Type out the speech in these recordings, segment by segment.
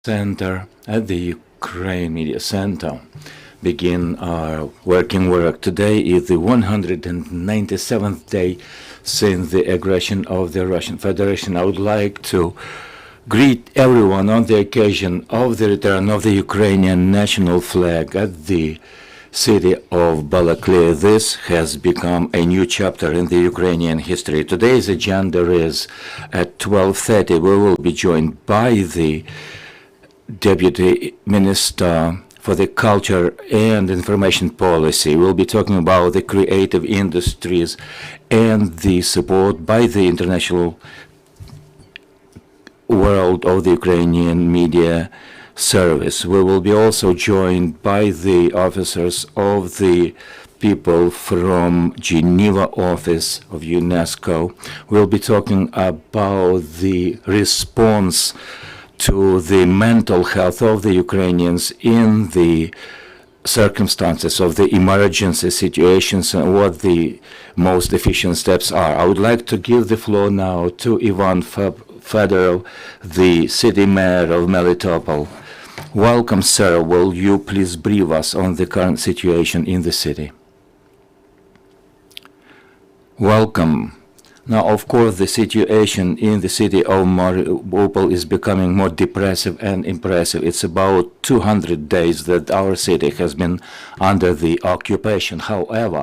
Center at the Ukraine Media Center begin our working work. Today is the 197th day since the aggression of the Russian Federation. I would like to greet everyone on the occasion of the return of the Ukrainian national flag at the city of Balaklia. This has become a new chapter in the Ukrainian history. Today's agenda is at 12:30. We will be joined by the Deputy Minister for the Culture and Information Policy. We'll be talking about the creative industries and the support by the international world of the Ukrainian media service. We will be also joined by the officers of the people from Geneva office of UNESCO. We'll be talking about the response to the mental health of the Ukrainians in the circumstances of the emergency situations and what the most efficient steps are. I would like to give the floor now to Ivan Fedorov, the city mayor of Melitopol. Welcome, sir. Will you please brief us on the current situation in the city? Welcome. Now, of course, the situation in the city of Melitopol is becoming more depressive and impressive. It's about 200 days that our city has been under the occupation. However,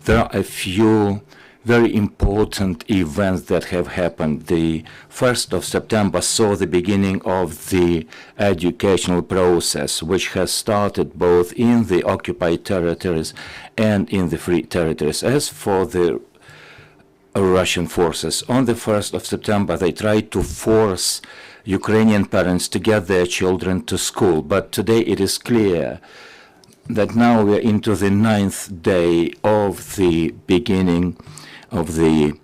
there are a few very important events that have happened. The 1st of September saw the beginning of the educational process, which has started both in the occupied territories and in the free territories. As for the Russian forces, on the 1st of September, they tried to force Ukrainian parents to get their children to school. But today it is clear that now we are into the 9th day of the beginning of the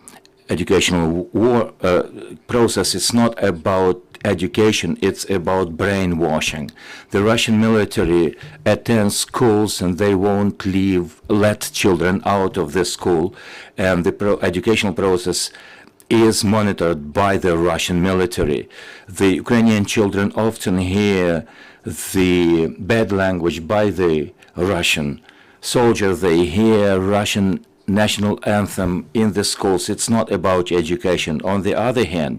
educational war process. It's not about education, it's about brainwashing. The Russian military attends schools and they won't let children out of the school, and the educational process is monitored by the Russian military. The Ukrainian children often hear the bad language by the Russian soldiers. They hear Russian national anthem in the schools. It's not about education. On the other hand,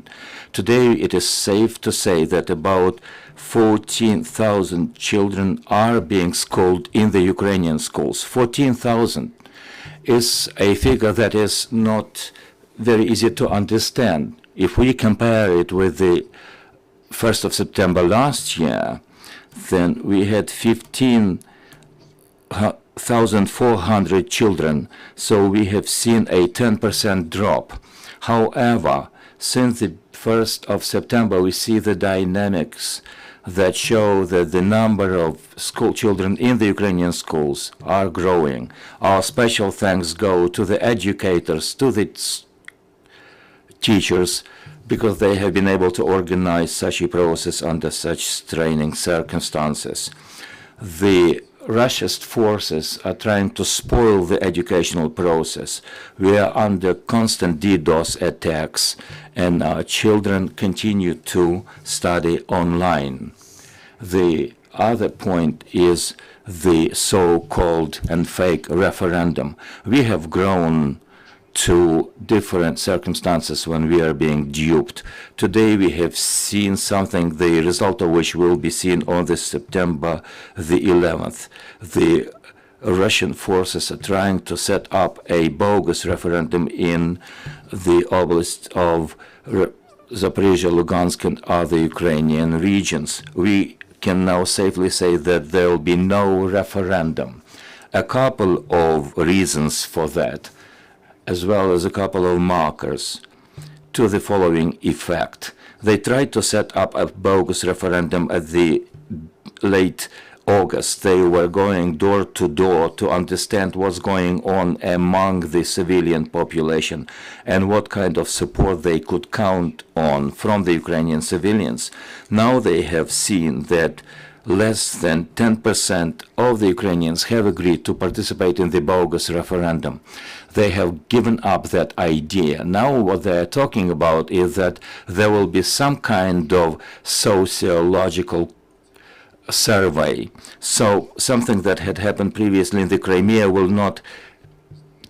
today it is safe to say that about 14,000 children are being schooled in the Ukrainian schools. 14,000 is a figure that is not very easy to understand. If we compare it with the 1st of September last year, then we had 15,400 children, so we have seen a 10% drop. However, since the 1st of September, we see the dynamics that show that the number of school children in the Ukrainian schools are growing. Our special thanks go to the educators, to the teachers, because they have been able to organize such a process under such straining circumstances. The Russia's forces are trying to spoil the educational process. We are under constant DDoS attacks, and our children continue to study online. The other point is the so-called and fake referendum. We have grown to different circumstances when we are being duped. Today we have seen something, the result of which will be seen on the September the 11th. The Russian forces are trying to set up a bogus referendum in the oblast of Zaporizhia, Lugansk, and other Ukrainian regions. We can now safely say that there will be no referendum. A couple of reasons for that, as well as a couple of markers to the following effect. They tried to set up a bogus referendum at the late August. They were going door to door to understand what's going on among the civilian population and what kind of support they could count on from the Ukrainian civilians. Now they have seen that less than 10% of the Ukrainians have agreed to participate in the bogus referendum. They have given up that idea. Now what they are talking about is that there will be some kind of sociological survey. So something that had happened previously in the Crimea will not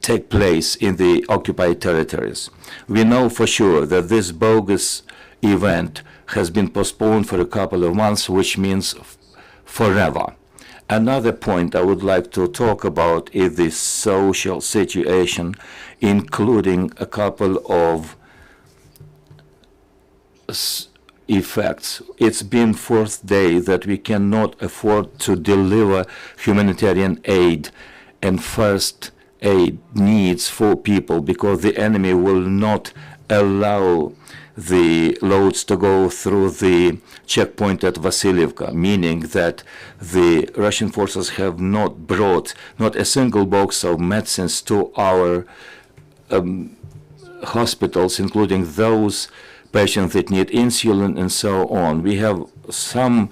take place in the occupied territories. We know for sure that this bogus event has been postponed for a couple of months, which means forever. Another point I would like to talk about is the social situation, including a couple of effects. It's been fourth day that we cannot afford to deliver humanitarian aid and first aid needs for people because the enemy will not allow the loads to go through the checkpoint at Vasilievka, meaning that the Russian forces have not brought not a single box of medicines to our hospitals, including those patients that need insulin and so on. We have some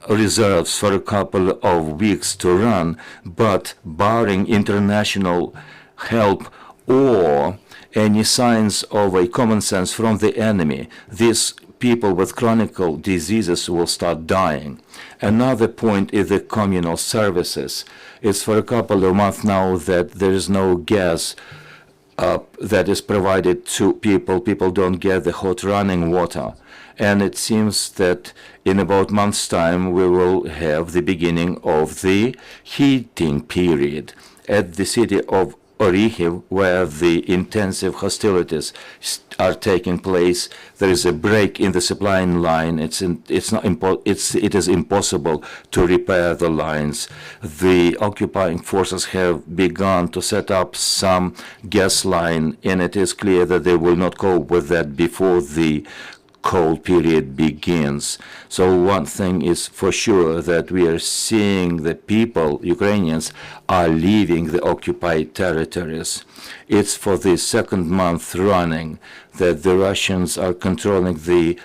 reserves for a couple of weeks to run, but barring international help or any signs of a common sense from the enemy, these people with chronic diseases will start dying. Another point is the communal services. It's for a couple of months now that there is no gas that is provided to people. People don't get the hot running water. And it seems that in about a month's time we will have the beginning of the heating period. At the city of Orikhiv, where the intensive hostilities are taking place, there is a break in the supply line. It is impossible to repair the lines. The occupying forces have begun to set up some gas line, and it is clear that they will not cope with that before the cold period begins. So one thing is for sure, that we are seeing the people, Ukrainians, are leaving the occupied territories. It's for the second month running that the Russians are controlling the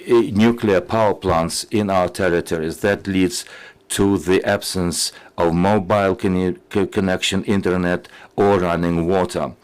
nuclear power plants in our territories. That leads to the absence of mobile connection, internet, or running water.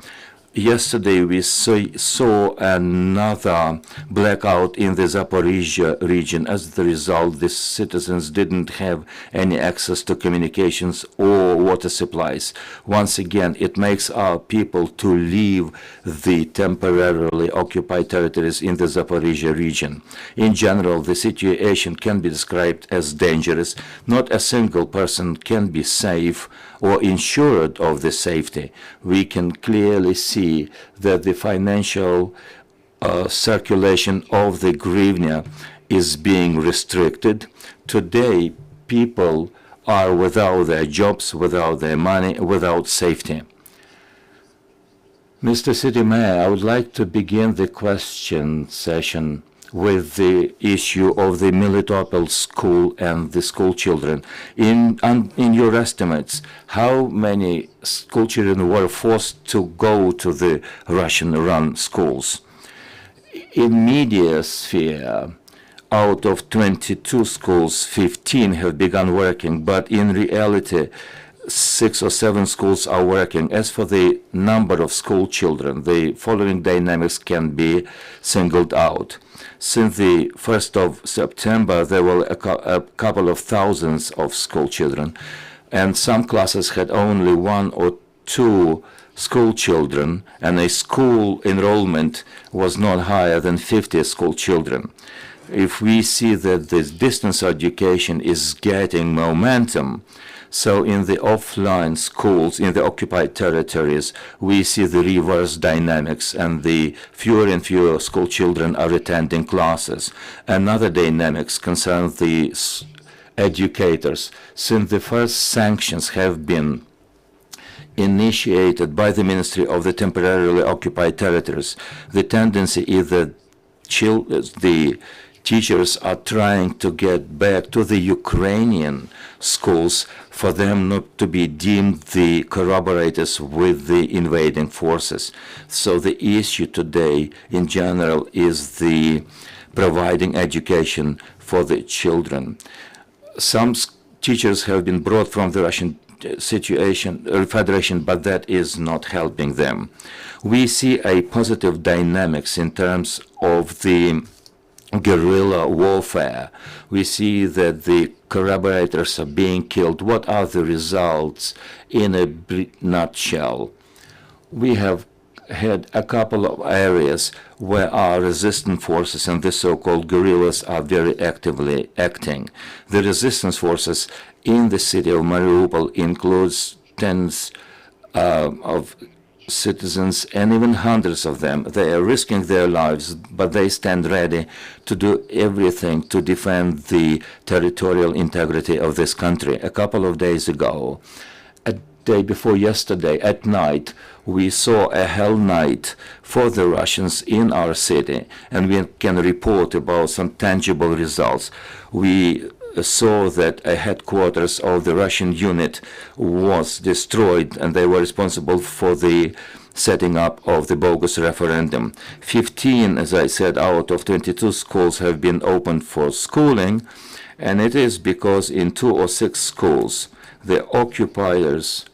Yesterday we saw another blackout in the Zaporizhia region. As the result, the citizens didn't have any access to communications or water supplies. Once again, it makes our people to leave the temporarily occupied territories in the Zaporizhia region. In general, the situation can be described as dangerous. Not a single person can be safe or insured of the safety. We can clearly see that the financial circulation of the hryvnia is being restricted. Today, people are without their jobs, without their money, without safety. Mr. City Mayor, I would like to begin the question session with the issue of the Melitopol school and the school children. In your estimates, how many school children were forced to go to the Russian-run schools? In media sphere, out of 22 schools, 15 have begun working, but in reality, 6 or 7 schools are working. As for the number of school children, the following dynamics can be singled out. Since the 1st of September, there were a couple of thousands of school children, and some classes had only 1 or 2 school children, and a school enrollment was not higher than 50 school children. If we see that this distance education is getting momentum, so in the offline schools, in the occupied territories, we see the reverse dynamics, and the fewer and fewer school children are attending classes. Another dynamics concerns the educators. Since the first sanctions have been initiated by the Ministry of the Temporarily Occupied Territories, the tendency is that the teachers are trying to get back to the Ukrainian schools for them not to be deemed the corroborators with the invading forces. So the issue today in general is the providing education for the children. Some teachers have been brought from the Russian Federation, but that is not helping them. We see a positive dynamics in terms of the guerrilla warfare. We see that the collaborators are being killed. What are the results in a nutshell? We have had a couple of areas where our resistance forces and the so-called guerrillas are very actively acting. The resistance forces in the city of Mariupol includes tens of citizens and even hundreds of them. They are risking their lives, but they stand ready to do everything to defend the territorial integrity of this country. A couple of days ago, a day before yesterday at night, we saw a hell night for the Russians in our city, and we can report about some tangible results. We saw that a headquarters of the Russian unit was destroyed, and they were responsible for the setting up of the bogus referendum. 15, as I said, out of 22 schools have been opened for schooling, and it is because in 2 or 6 schools the occupiers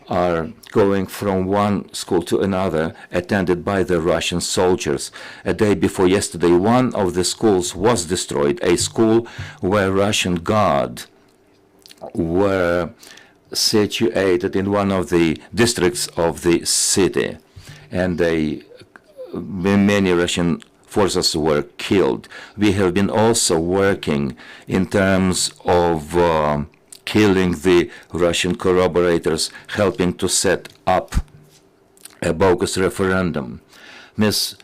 are going from one school to another, attended by the Russian soldiers. A day before yesterday, one of the schools was destroyed, a school where Russian guard were situated in one of the districts of the city, and many Russian forces were killed. We have been also working in terms of killing the Russian collaborators, helping to set up a bogus referendum. Ms.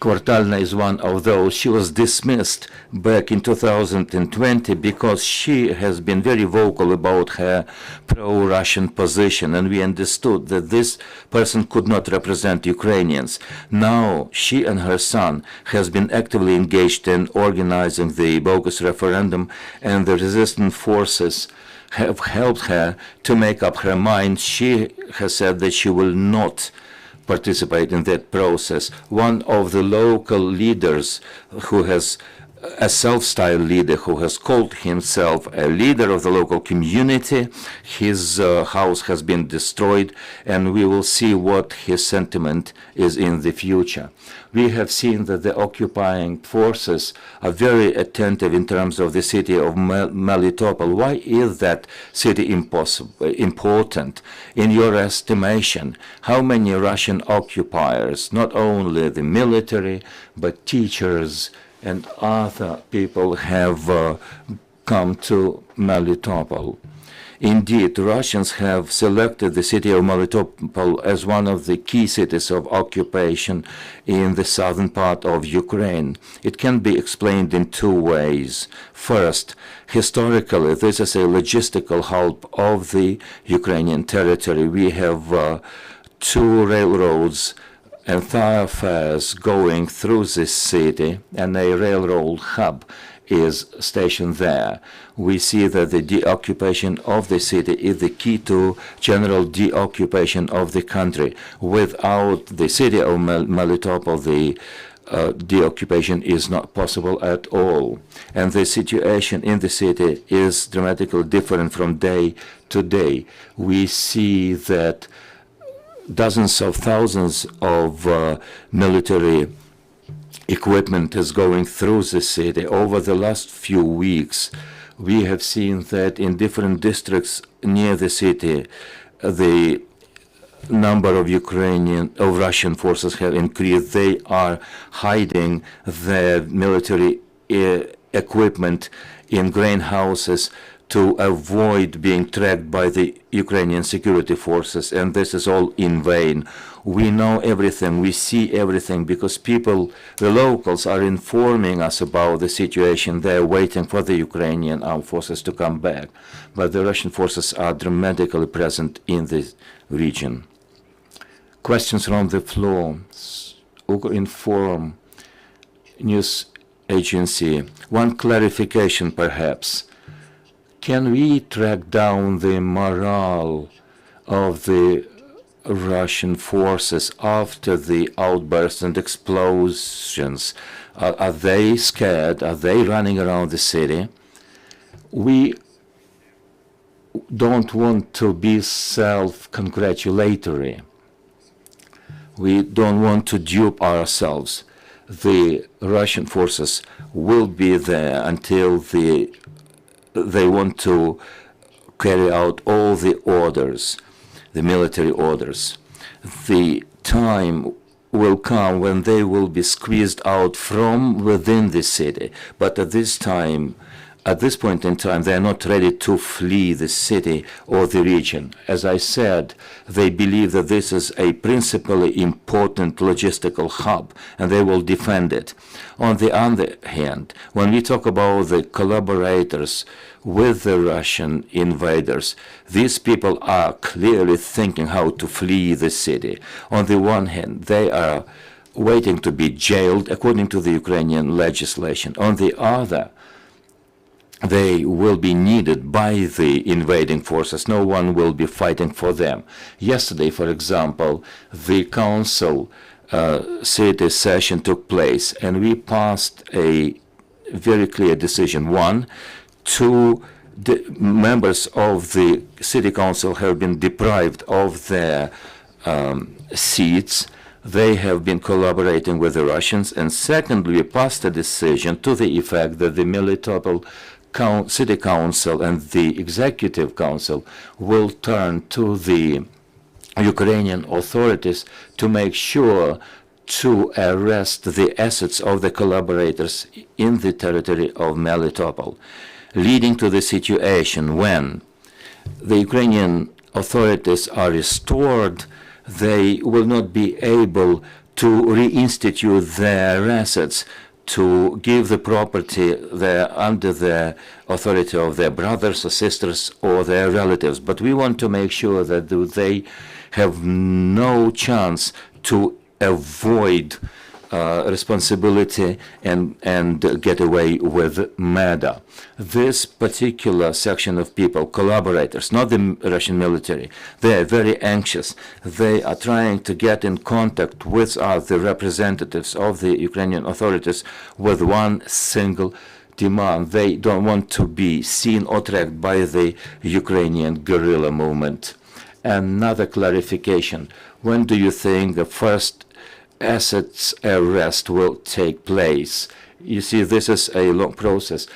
Kvartalna is one of those. She was dismissed back in 2020 because she has been very vocal about her pro-Russian position, and we understood that this person could not represent Ukrainians. Now she and her son has been actively engaged in organizing the bogus referendum, and the resistance forces have helped her to make up her mind. She has said that she will not participate in that process. One of the local leaders who has a self-styled leader who has called himself a leader of the local community. His house has been destroyed, and we will see what his sentiment is in the future. We have seen that the occupying forces are very attentive in terms of the city of Melitopol. Why is that city important? In your estimation, how many Russian occupiers, not only the military, but teachers and other people have come to Melitopol? Indeed, Russians have selected the city of Melitopol as one of the key cities of occupation in the southern part of Ukraine. It can be explained in 2 ways. First, historically, this is a logistical hub of the Ukrainian territory. We have 2 railroads and thoroughfares going through this city, and a railroad hub is stationed there. We see that the deoccupation of the city is the key to general deoccupation of the country. Without the city of Melitopol, the deoccupation is not possible at all. And the situation in the city is dramatically different from day to day. We see that dozens of thousands of military equipment is going through the city. Over the last few weeks, we have seen that in different districts near the city, the number of Russian forces have increased. They are hiding their military equipment in grain houses to avoid being tracked by the Ukrainian security forces, and this is all in vain. We know everything, we see everything, because the locals are informing us about the situation. They're waiting for the Ukrainian armed forces to come back, but the Russian forces are dramatically present in the region. Questions from the floor. Ukrinform news agency. One clarification, perhaps. Can we track down the morale of the Russian forces after the outbursts and explosions? Are they scared? Are they running around the city? We don't want to be self-congratulatory. We don't want to dupe ourselves. The Russian forces will be there until they want to carry out all the orders, the military orders. The time will come when they will be squeezed out from within the city. But at this point in time, they are not ready to flee the city or the region. As I said, they believe that this is a principally important logistical hub, and they will defend it. On the other hand, when we talk about the collaborators with the Russian invaders, these people are clearly thinking how to flee the city. On the one hand, they are waiting to be jailed according to the Ukrainian legislation. On the other, they will be needed by the invading forces. No one will be fighting for them. Yesterday, for example, the council city session took place, and we passed a very clear decision. One, two members of the city council have been deprived of their seats. They have been collaborating with the Russians. And secondly, we passed a decision to the effect that the Melitopol City Council and the Executive Council will turn to the Ukrainian authorities to make sure to arrest the assets of the collaborators in the territory of Melitopol, leading to the situation when the Ukrainian authorities are restored, they will not be able to reinstitute their assets, to give the property there under the authority of their brothers or sisters or their relatives. But we want to make sure that they have no chance to avoid responsibility and get away with murder. This particular section of people, collaborators, not the Russian military, they are very anxious. They are trying to get in contact with the representatives of the Ukrainian authorities with one single demand. They don't want to be seen or tracked by the Ukrainian guerrilla movement. Another clarification. When do you think the first assets arrest will take place? You see, this is a long process.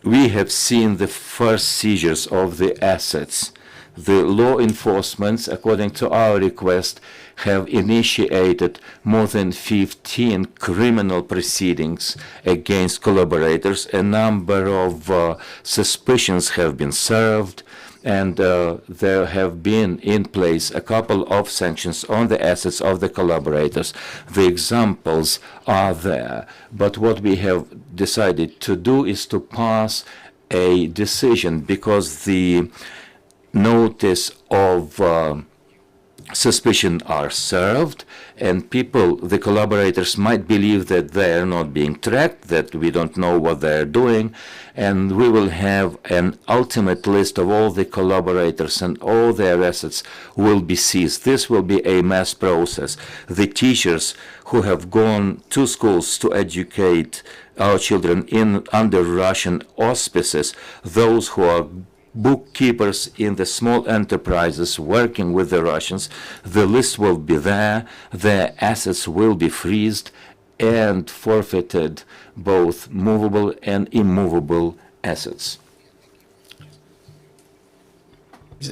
We have seen the first seizures of the assets. The law enforcement, according to our request, have initiated more than 15 criminal proceedings against collaborators. A number of suspicions have been served, and there have been in place a couple of sanctions on the assets of the collaborators. The examples are there, but what we have decided to do is to pass a decision, because the notice of suspicion are served, and people, the collaborators, might believe that they are not being tracked, that we don't know what they're doing, and we will have an ultimate list of all the collaborators, and all their assets will be seized. This will be a mass process. The teachers who have gone to schools to educate our children under Russian auspices, those who are bookkeepers in the small enterprises working with the Russians, the list will be there, their assets will be freezed and forfeited, both movable and immovable assets.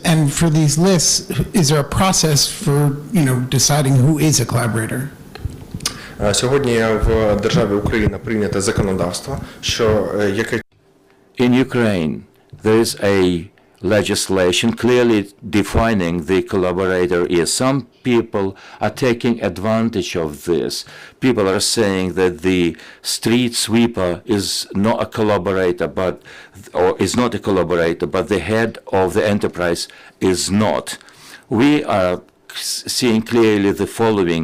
And for these lists, is there a process for, deciding who is a collaborator? Сьогодні в державі Україна прийнято законодавство, що яке In Ukraine, there is a legislation clearly defining the collaborator is. Some people are taking advantage of this. People are saying that the street sweeper is not a collaborator, or is not a collaborator, but the head of the enterprise is not. We are seeing clearly the following: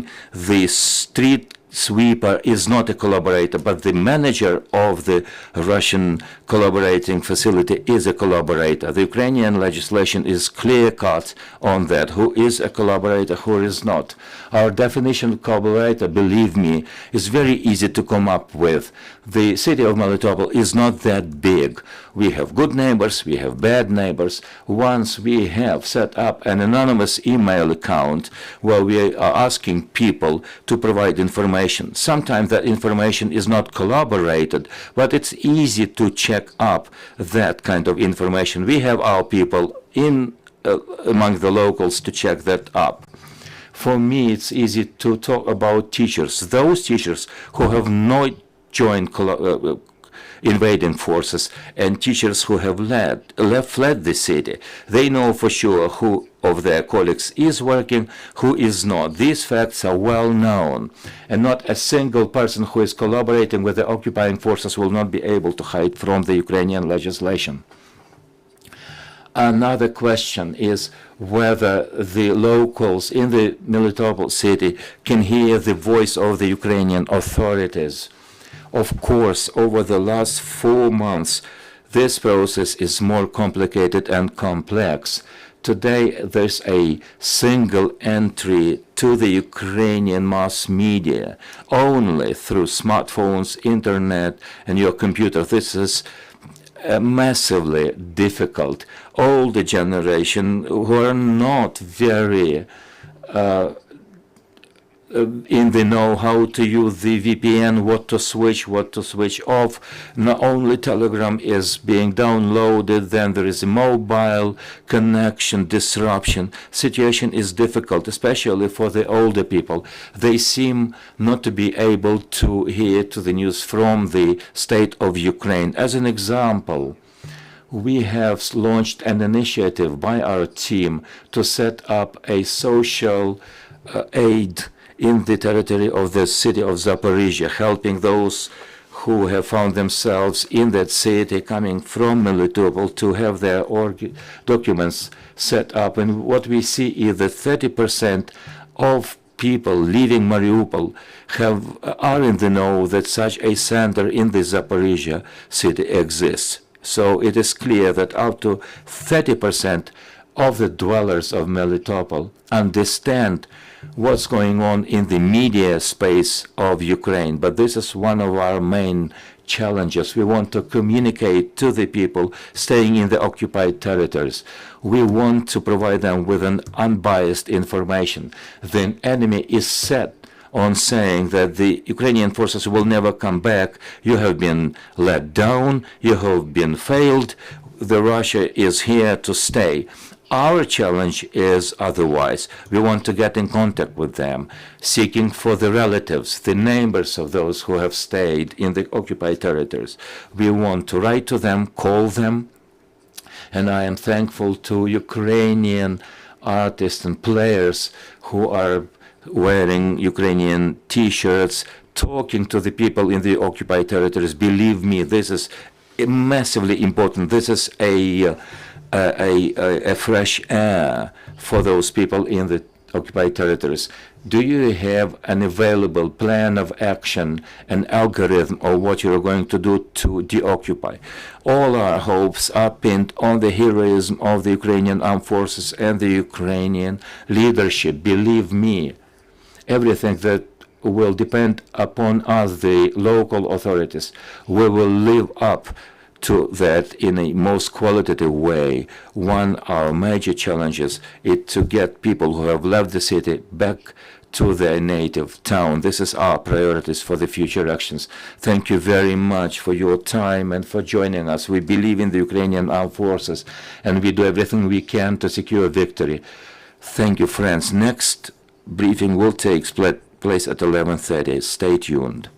the street sweeper is not a collaborator, but the manager of the Russian collaborating facility is a collaborator. The Ukrainian legislation is clear-cut on that, who is a collaborator, who is not. Our definition of collaborator, believe me, is very easy to come up with. The city of Melitopol is not that big. We have good neighbors, we have bad neighbors. Once we have set up an anonymous email account where we are asking people to provide information. Sometimes that information is not collaborated, but it's easy to check up that kind of information. We have our people in among the locals to check that up. For me, it's easy to talk about teachers. Those teachers who have not joined invading forces and teachers who have fled the city. They know for sure who of their colleagues is working, who is not. These facts are well known, and not a single person who is collaborating with the occupying forces will not be able to hide from the Ukrainian legislation. Another question is whether the locals in the Melitopol city can hear the voice of the Ukrainian authorities. Of course, over the last 4 months, this process is more complicated and complex. Today, there's a single entry to the Ukrainian mass media only through smartphones, internet, and your computer. This is massively difficult. Older generation who are not very in the know how to use the VPN, what to switch off. Not only Telegram is being downloaded, then there is a mobile connection disruption. Situation is difficult, especially for the older people. They seem not to be able to hear to the news from the state of Ukraine. As an example, we have launched an initiative by our team to set up a social aid in the territory of the city of Zaporizhia, helping those who have found themselves in that city coming from Melitopol to have their documents set up. And what we see is that 30% of people leaving Mariupol are in the know that such a center in the Zaporizhia city exists. So it is clear that up to 30% of the dwellers of Melitopol understand what's going on in the media space of Ukraine. But this is one of our main challenges. We want to communicate to the people staying in the occupied territories. We want to provide them with an unbiased information. The enemy is set on saying that the Ukrainian forces will never come back. You have been let down. You have been failed. The Russia is here to stay. Our challenge is otherwise. We want to get in contact with them, seeking for the relatives, the neighbors of those who have stayed in the occupied territories. We want to write to them, call them, and I am thankful to Ukrainian artists and players who are wearing Ukrainian T-shirts, talking to the people in the occupied territories. Believe me, this is massively important. This is a fresh air for those people in the occupied territories. Do you have an available plan of action, an algorithm of what you're going to do to deoccupy? All our hopes are pinned on the heroism of the Ukrainian armed forces and the Ukrainian leadership. Believe me, everything that will depend upon us, the local authorities. We will live up to that in a most qualitative way. One of our major challenges is to get people who have left the city back to their native town. This is our priorities for the future actions. Thank you very much for your time and for joining us. We believe in the Ukrainian armed forces, and we do everything we can to secure victory. Thank you, friends. Next briefing will take place at 11:30. Stay tuned.